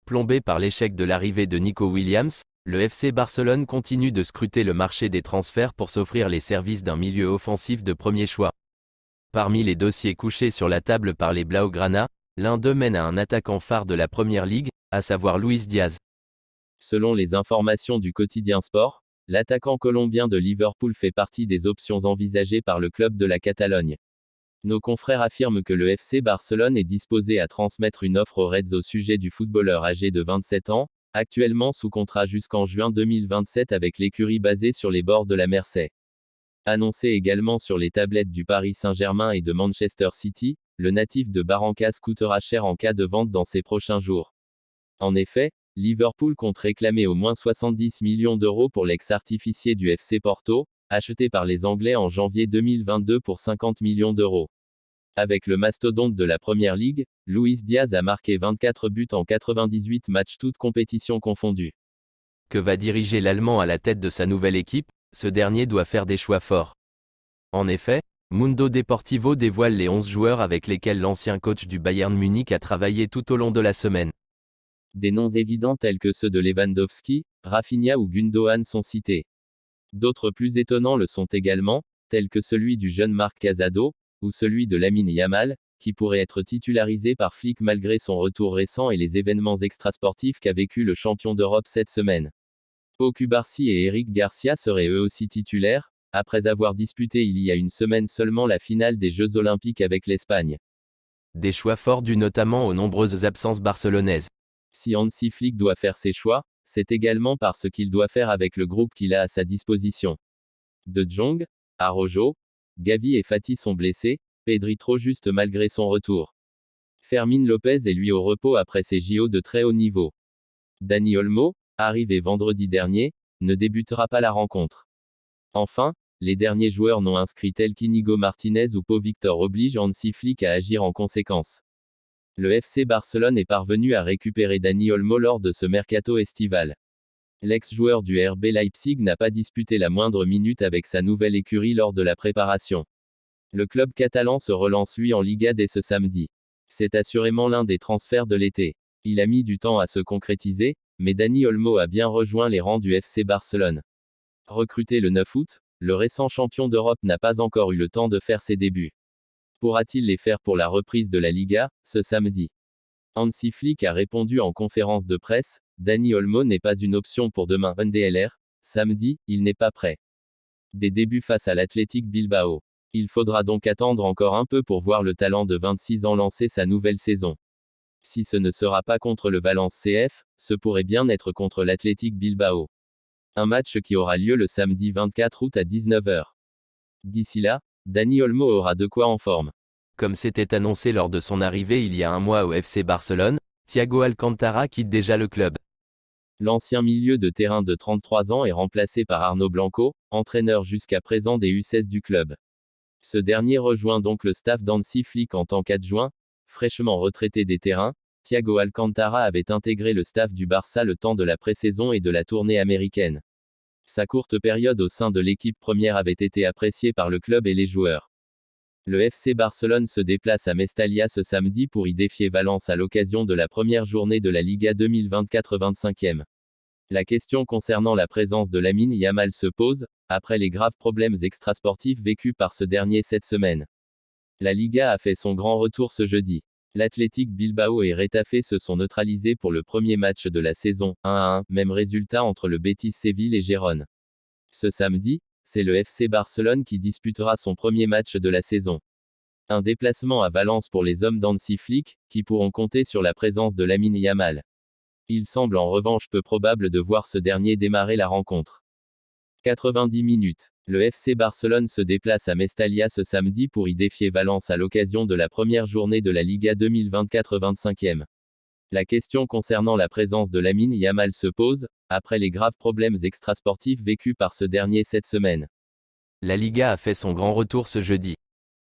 Plombé par l'échec de l'arrivée de Nico Williams, le FC Barcelone continue de scruter le marché des transferts pour s'offrir les services d'un milieu offensif de premier choix. Parmi les dossiers couchés sur la table par les Blaugrana, l'un d'eux mène à un attaquant phare de la Première Ligue, à savoir Luis Diaz. Selon les informations du quotidien Sport, l'attaquant colombien de Liverpool fait partie des options envisagées par le club de la Catalogne. Nos confrères affirment que le FC Barcelone est disposé à transmettre une offre aux Reds au sujet du footballeur âgé de 27 ans, actuellement sous contrat jusqu'en juin 2027 avec l'écurie basée sur les bords de la Mersey. Annoncé également sur les tablettes du Paris Saint-Germain et de Manchester City, le natif de Barrancas coûtera cher en cas de vente dans ces prochains jours. En effet, Liverpool compte réclamer au moins 70 millions d'euros pour l'ex-artificier du FC Porto, acheté par les Anglais en janvier 2022 pour 50 millions d'euros. Avec le mastodonte de la Première Ligue, Luis Diaz a marqué 24 buts en 98 matchs toutes compétitions confondues. Que va diriger l'Allemand à la tête de sa nouvelle équipe? Ce dernier doit faire des choix forts. En effet, Mundo Deportivo dévoile les 11 joueurs avec lesquels l'ancien coach du Bayern Munich a travaillé tout au long de la semaine. Des noms évidents tels que ceux de Lewandowski, Rafinha ou Gundogan sont cités. D'autres plus étonnants le sont également, tels que celui du jeune Marc Casado, ou celui de Lamine Yamal, qui pourrait être titularisé par Flick malgré son retour récent et les événements extrasportifs qu'a vécu le champion d'Europe cette semaine. Pau Cubarsí et Eric Garcia seraient eux aussi titulaires, après avoir disputé il y a une semaine seulement la finale des Jeux Olympiques avec l'Espagne. Des choix forts dus notamment aux nombreuses absences barcelonaises. Si Hansi Flick doit faire ses choix, c'est également parce qu'il doit faire avec le groupe qu'il a à sa disposition. De Jong, Araujo, Gavi et Fati sont blessés, Pedri trop juste malgré son retour. Fermín López est lui au repos après ses JO de très haut niveau. Dani Olmo, arrivé vendredi dernier, ne débutera pas la rencontre. Enfin, les derniers joueurs non inscrits tels qu'Inigo Martinez ou Pau Victor obligent Hansi Flick à agir en conséquence. Le FC Barcelone est parvenu à récupérer Dani Olmo lors de ce mercato estival. L'ex-joueur du RB Leipzig n'a pas disputé la moindre minute avec sa nouvelle écurie lors de la préparation. Le club catalan se relance lui en Liga dès ce samedi. C'est assurément l'un des transferts de l'été. Il a mis du temps à se concrétiser, mais Dani Olmo a bien rejoint les rangs du FC Barcelone. Recruté le 9 août, le récent champion d'Europe n'a pas encore eu le temps de faire ses débuts. Pourra-t-il les faire pour la reprise de la Liga, ce samedi? Hansi Flick a répondu en conférence de presse, Dani Olmo n'est pas une option pour demain NDLR, samedi, il n'est pas prêt. Des débuts face à l'Athletic Bilbao. Il faudra donc attendre encore un peu pour voir le talent de 26 ans lancer sa nouvelle saison. Si ce ne sera pas contre le Valence CF, ce pourrait bien être contre l'Athletic Bilbao. Un match qui aura lieu le samedi 24 août à 19h. D'ici là, Dani Olmo aura de quoi en forme. Comme c'était annoncé lors de son arrivée il y a un mois au FC Barcelone, Thiago Alcantara quitte déjà le club. L'ancien milieu de terrain de 33 ans est remplacé par Arnaud Blanco, entraîneur jusqu'à présent des U16 du club. Ce dernier rejoint donc le staff d'Hansi Flick en tant qu'adjoint. Fraîchement retraité des terrains, Thiago Alcantara avait intégré le staff du Barça le temps de la pré-saison et de la tournée américaine. Sa courte période au sein de l'équipe première avait été appréciée par le club et les joueurs. Le FC Barcelone se déplace à Mestalla ce samedi pour y défier Valence à l'occasion de la première journée de la Liga 2024 25e. La question concernant la présence de Lamine Yamal se pose, après les graves problèmes extrasportifs vécus par ce dernier cette semaine. La Liga a fait son grand retour ce jeudi. L'Athletic Bilbao et Retafe se sont neutralisés pour le premier match de la saison, 1-1, même résultat entre le Betis Séville et Gérone. Ce samedi, c'est le FC Barcelone qui disputera son premier match de la saison. Un déplacement à Valence pour les hommes d'Hansi Flick, qui pourront compter sur la présence de Lamine Yamal. Il semble en revanche peu probable de voir ce dernier démarrer la rencontre. 90 minutes. Le FC Barcelone se déplace à Mestalla ce samedi pour y défier Valence à l'occasion de la première journée de la Liga 2024 25e. La question concernant la présence de Lamine Yamal se pose, après les graves problèmes extrasportifs vécus par ce dernier cette semaine. La Liga a fait son grand retour ce jeudi.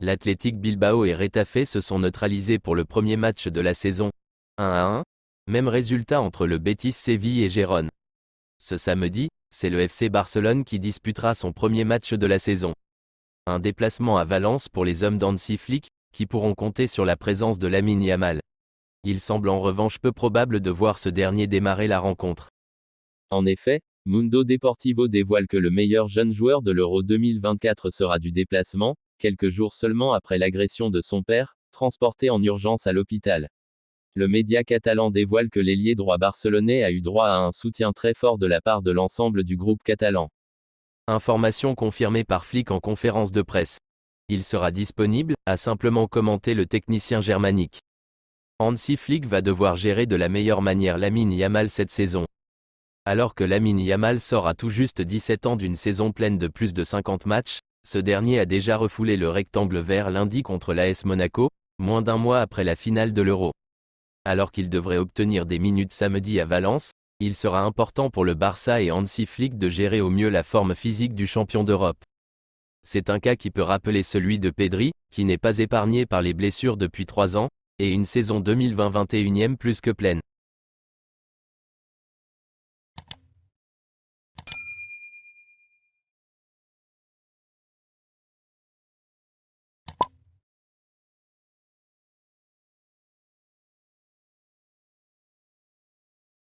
L'Athletic Bilbao et Retafe se sont neutralisés pour le premier match de la saison, 1-1, même résultat entre le Betis Séville et Gérone. Ce samedi, c'est le FC Barcelone qui disputera son premier match de la saison. Un déplacement à Valence pour les hommes d'Hansi Flick, qui pourront compter sur la présence de Lamine Yamal. Il semble en revanche peu probable de voir ce dernier démarrer la rencontre. En effet, Mundo Deportivo dévoile que le meilleur jeune joueur de l'Euro 2024 sera du déplacement, quelques jours seulement après l'agression de son père, transporté en urgence à l'hôpital. Le média catalan dévoile que l'ailier droit barcelonais a eu droit à un soutien très fort de la part de l'ensemble du groupe catalan. Information confirmée par Flick en conférence de presse. Il sera disponible, a simplement commenté le technicien germanique. Hansi Flick va devoir gérer de la meilleure manière Lamine Yamal cette saison. Alors que Lamine Yamal sort à tout juste 17 ans d'une saison pleine de plus de 50 matchs, ce dernier a déjà refoulé le rectangle vert lundi contre l'AS Monaco, moins d'un mois après la finale de l'Euro. Alors qu'il devrait obtenir des minutes samedi à Valence, il sera important pour le Barça et Hansi Flick de gérer au mieux la forme physique du champion d'Europe. C'est un cas qui peut rappeler celui de Pedri, qui n'est pas épargné par les blessures depuis 3 ans, et une saison 2020-21e plus que pleine.